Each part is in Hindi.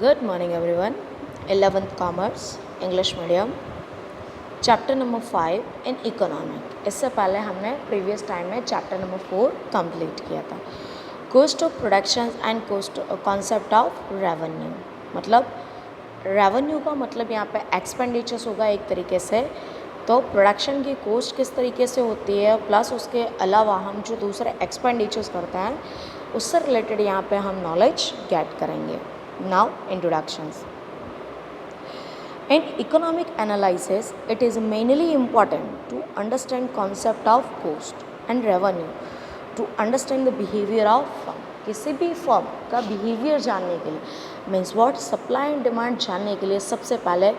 Good morning everyone. 11th Commerce English Medium chapter number 5 in economic. इससे पहले हमने प्रीवियस टाइम में चैप्टर नंबर 4 कंप्लीट किया था। Cost of production and cost concept of revenue. मतलब रेवेन्यू का मतलब यहाँ पे एक्सपेंडिचर्स होगा एक तरीके से। तो प्रोडक्शन की कॉस्ट किस तरीके से होती है, प्लस उसके अलावा हम जो दूसरे एक्सपेंडिचर्स करते हैं उससे रिलेटेड यहाँ पे हम नॉलेज गेट करेंगे। Now introductions. In economic analysis, it is mainly important to understand concept of cost and revenue to understand the behavior of firm. किसी भी फर्म का बिहेवियर जानने के लिए means what supply and demand जानने के लिए सबसे पहले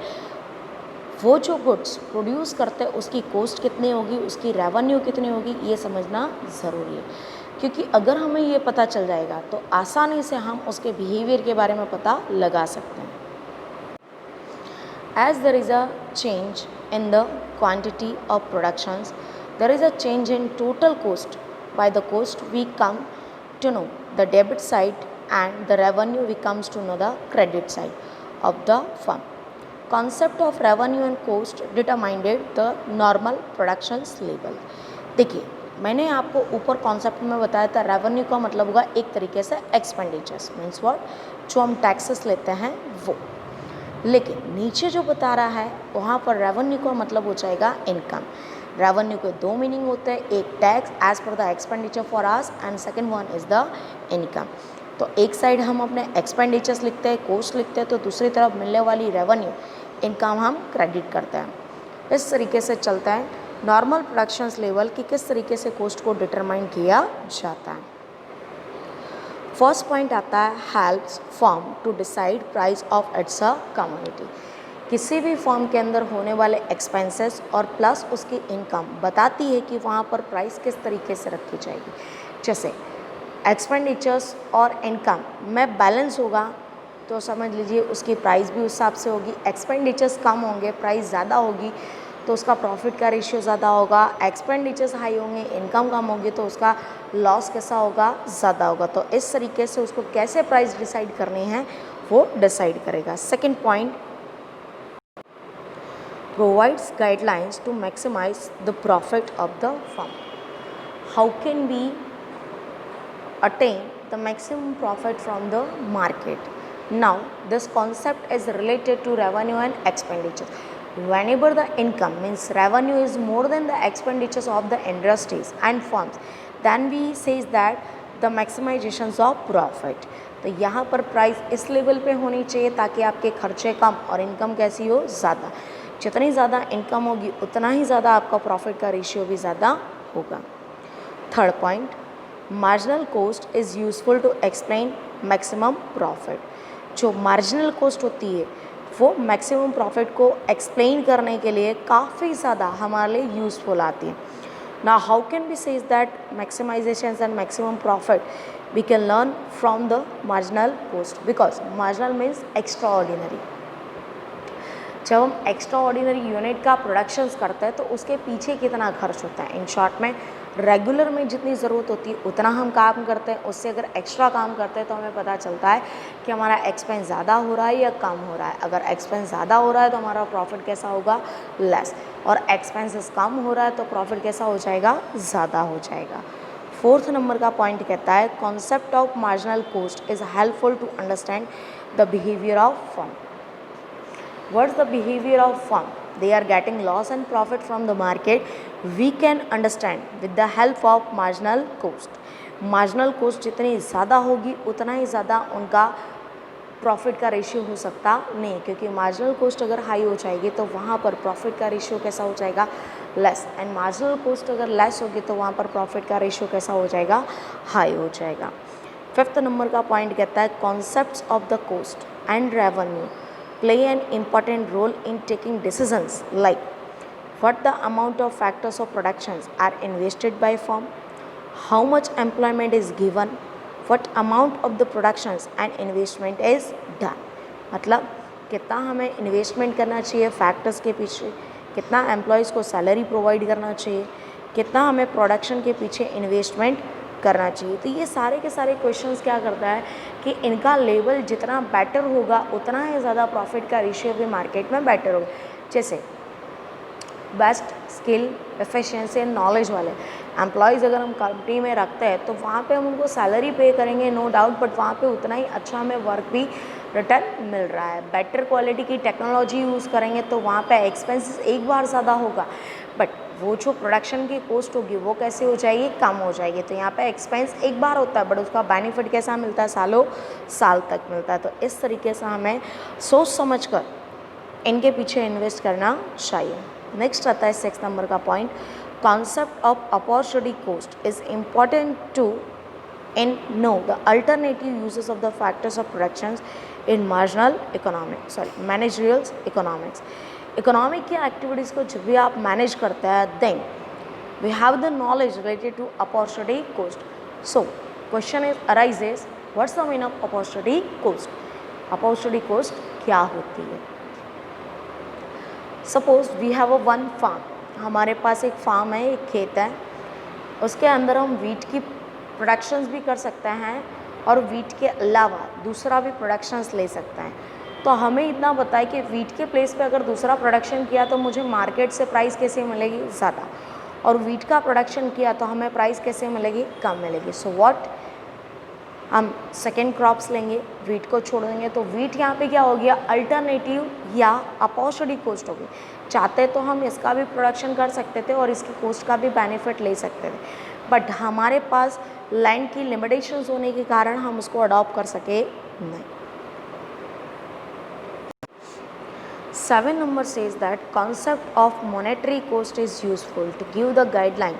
वो जो गुड्स प्रोड्यूस करते हैं उसकी कॉस्ट कितनी होगी, उसकी रेवेन्यू कितनी होगी, ये समझना ज़रूरी है। क्योंकि अगर हमें ये पता चल जाएगा तो आसानी से हम उसके बिहेवियर के बारे में पता लगा सकते हैं। As there is a change in the quantity of productions, there is a change in total cost. By the cost we come to know the debit side and the revenue we comes to know the credit side of the firm. Concept of revenue and cost determined the normal productions level. देखिए मैंने आपको ऊपर कॉन्सेप्ट में बताया था रेवेन्यू का मतलब होगा एक तरीके से एक्सपेंडिचर्स मीन्स व्हाट जो हम टैक्सेस लेते हैं वो। लेकिन नीचे जो बता रहा है वहाँ पर रेवेन्यू का मतलब हो जाएगा इनकम। रेवेन्यू के दो मीनिंग होते हैं, एक tax as per the expenditure for us and second one is the income. तो एक साइड हम अपने एक्सपेंडिचर्स लिखते हैं, कॉस्ट लिखते हैं, तो दूसरी तरफ मिलने वाली रेवेन्यू इनकम हम क्रेडिट करते हैं। इस तरीके से चलता है नॉर्मल प्रोडक्शंस लेवल की किस तरीके से कॉस्ट को डिटरमाइन किया जाता है। फर्स्ट पॉइंट आता है helps firm to decide price of its a commodity. किसी भी फर्म के अंदर होने वाले एक्सपेंसेस और प्लस उसकी इनकम बताती है कि वहाँ पर प्राइस किस तरीके से रखी जाएगी। जैसे एक्सपेंडिचर्स और इनकम में बैलेंस होगा तो समझ लीजिए उसकी प्राइस भी उस हिसाब से होगी। एक्सपेंडिचर्स कम होंगे, प्राइस ज़्यादा होगी तो उसका प्रॉफिट का रेशियो ज़्यादा होगा। एक्सपेंडिचर्स हाई होंगे, इनकम कम होगी तो उसका लॉस कैसा होगा, ज़्यादा होगा। तो इस तरीके से उसको कैसे प्राइस डिसाइड करनी है वो डिसाइड करेगा। Second point provides guidelines to maximize the profit of the firm. How can we attain the maximum profit from the market. Now this concept is related to revenue and expenditure. Whenever the income means revenue is more than the expenditures of the industries and firms, then we says that the maximizations of profit. तो यहाँ पर प्राइस इस लेवल पे होनी चाहिए ताकि आपके खर्चे कम और इनकम कैसी हो, ज़्यादा। जितनी ज़्यादा इनकम होगी उतना ही ज़्यादा आपका प्रॉफिट का रेशियो भी ज़्यादा होगा। Third point marginal cost is useful to explain maximum profit. जो मार्जिनल कॉस्ट होती है वो मैक्सिमम प्रॉफिट को एक्सप्लेन करने के लिए काफ़ी ज़्यादा हमारे लिए यूज़फुल आती है। Now how can we says that maximization and maximum profit we can learn from the marginal cost because marginal means extra ordinary. जब हम एक्स्ट्रा ऑर्डिनरी यूनिट का प्रोडक्शंस करते हैं तो उसके पीछे कितना खर्च होता है। इन शॉर्ट में रेगुलर में जितनी ज़रूरत होती है उतना हम काम करते हैं, उससे अगर एक्स्ट्रा काम करते हैं तो हमें पता चलता है कि हमारा एक्सपेंस ज़्यादा हो रहा है या कम हो रहा है। अगर एक्सपेंस ज़्यादा हो रहा है तो हमारा प्रॉफिट कैसा होगा, लेस, और एक्सपेंसेस कम हो रहा है तो प्रॉफिट कैसा हो जाएगा, ज़्यादा हो जाएगा। फोर्थ नंबर का पॉइंट कहता है concept of marginal cost is helpful to understand the behaviour of firm. What's the behavior of firm? They are getting loss and profit from the market. We can understand with the help of marginal cost. Marginal cost जितनी ज़्यादा होगी उतना ही ज़्यादा उनका प्रॉफिट का रेशियो हो सकता नहीं, क्योंकि मार्जिनल कॉस्ट अगर हाई हो जाएगी तो वहाँ पर प्रॉफिट का रेशियो कैसा हो जाएगा, लेस, एंड मार्जिनल कॉस्ट अगर लेस होगी तो वहाँ पर प्रॉफिट का रेशियो कैसा हो जाएगा, हाई हो जाएगा। फिफ्थ नंबर का पॉइंट कहता है concepts of the cost and revenue play an important role in taking decisions like what the amount of factors of productions are invested by firm, how much employment is given, what amount of the productions and investment is done। मतलब कितना हमें इन्वेस्टमेंट करना चाहिए फैक्टर्स के पीछे, कितना एम्प्लॉयज़ को सैलरी प्रोवाइड करना चाहिए, कितना हमें प्रोडक्शन के पीछे इन्वेस्टमेंट करना चाहिए। तो ये सारे के सारे क्वेश्चंस क्या करता है कि इनका लेवल जितना बेटर होगा उतना ही ज़्यादा प्रॉफिट का रेशियो भी मार्केट में बेटर होगा। जैसे best skill, efficiency and knowledge वाले एम्प्लॉयज़ अगर हम कंपनी में रखते हैं तो वहाँ पे हम उनको सैलरी पे करेंगे नो डाउट, बट वहाँ पे उतना ही अच्छा हमें वर्क भी रिटर्न मिल रहा है। बेटर क्वालिटी की टेक्नोलॉजी यूज़ करेंगे तो वहाँ पे एक्सपेंसेस एक बार ज़्यादा होगा, बट वो जो प्रोडक्शन की कॉस्ट होगी वो कैसे हो जाएगी, कम हो जाएगी। तो यहाँ पे एक्सपेंस एक बार होता है बट उसका बेनिफिट कैसा मिलता है, सालों साल तक मिलता है। तो इस तरीके से हमें सोच समझ कर इनके पीछे इन्वेस्ट करना चाहिए। नेक्स्ट आता है 6 नंबर का point, concept of opportunity cost is important to in know the alternative uses of the factors of productions in marginal economics managerial economics. Economic की एक्टिविटीज़ को जब भी आप मैनेज करते हैं then we have the knowledge related to opportunity cost. So question is arises, what's the meaning of opportunity cost? Opportunity cost क्या होती है? Suppose we have a one farm, हमारे पास एक फार्म है, एक खेत है, उसके अंदर हम वीट की प्रोडक्शंस भी कर सकते हैं और वीट के अलावा दूसरा भी प्रोडक्शंस ले सकते हैं। तो हमें इतना पता है कि वीट के प्लेस पे अगर दूसरा प्रोडक्शन किया तो मुझे मार्केट से प्राइस कैसे मिलेगी, ज़्यादा, और वीट का प्रोडक्शन किया तो हमें प्राइस कैसे मिलेगी, कम मिलेगी। सो व्हाट, हम सेकेंड क्रॉप्स लेंगे, वीट को छोड़ देंगे, तो वीट यहाँ पे क्या हो गया, अल्टरनेटिव या अपॉर्चुनिटी कॉस्ट होगी। चाहते तो हम इसका भी प्रोडक्शन कर सकते थे और इसकी कॉस्ट का भी बेनिफिट ले सकते थे, बट हमारे पास लैंड की लिमिटेशंस होने के कारण हम उसको अडॉप्ट कर सके नहीं। 7 number says that concept of monetary cost is useful to give the guideline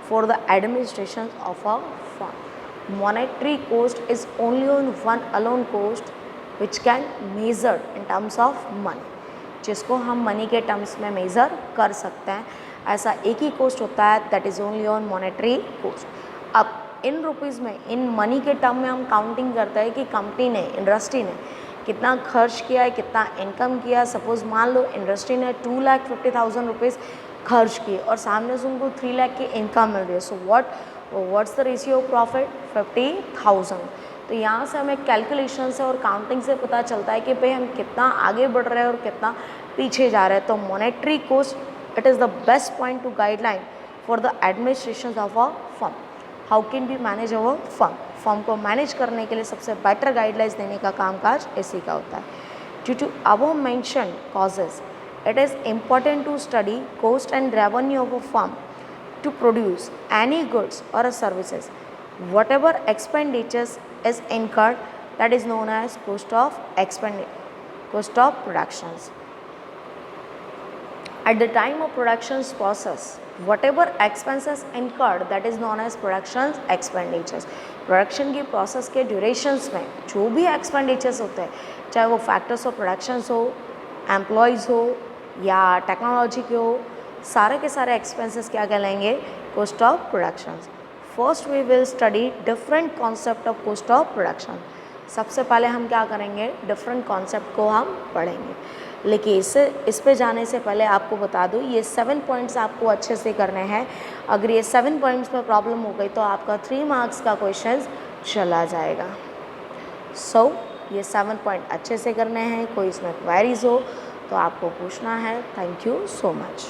for the administration of a firm. Monetary cost is only one alone cost which can measured in terms of money, जिसको हम मनी के टर्म्स में मेज़र कर सकते हैं। ऐसा एक ही कोस्ट होता है, that is only on monetary cost. अब इन रुपीज़ में, इन मनी के टर्म में हम काउंटिंग करते हैं कि कंपनी ने, इंडस्ट्री ने कितना खर्च किया है, कितना इनकम किया। सपोज़ मान लो इंडस्ट्री ने 2,50,000 रुपीज़ खर्च किए और सामने से उनको 3 लाख की इनकम मिल रही है। So what's the ratio of profit, 50,000। तो यहाँ से हमें कैलकुलेशन से और काउंटिंग से पता चलता है कि भाई हम कितना आगे बढ़ रहे हैं और कितना पीछे जा रहे हैं। तो monetary cost it is the best point to guideline for the administration of a firm. How can be manage our firm? Firm को मैनेज करने के लिए सबसे बेटर गाइडलाइंस देने का कामकाज इसी का होता है। Due to above mention causes it is important to study cost and revenue of a firm to produce any goods or services. Whatever expenditures is incurred, that is known as cost of productions. At the time of productions process, whatever expenses incurred, that is known as productions expenditures. Production की प्रोसेस के ड्यूरेशंस में जो भी एक्सपेंडिचर्स होते हैं, चाहे वो फैक्टर्स ऑफ प्रोडक्शंस हो, एम्प्लॉयज़ हो या टेक्नोलॉजी के हो, सारे के सारे एक्सपेंसेस क्या कहलाएंगे, cost of productions. First we will study different concept of cost of production. सबसे पहले हम क्या करेंगे, डिफरेंट कॉन्सेप्ट को हम पढ़ेंगे। लेकिन इस पे जाने से पहले आपको बता दूँ, ये 7 पॉइंट्स आपको अच्छे से करने हैं। अगर ये 7 पॉइंट्स में प्रॉब्लम हो गई तो आपका 3 मार्क्स का क्वेश्चन चला जाएगा। सो ये 7 पॉइंट अच्छे से करने हैं। कोई इसमें क्वेरीज हो तो आपको पूछना है। Thank you so much.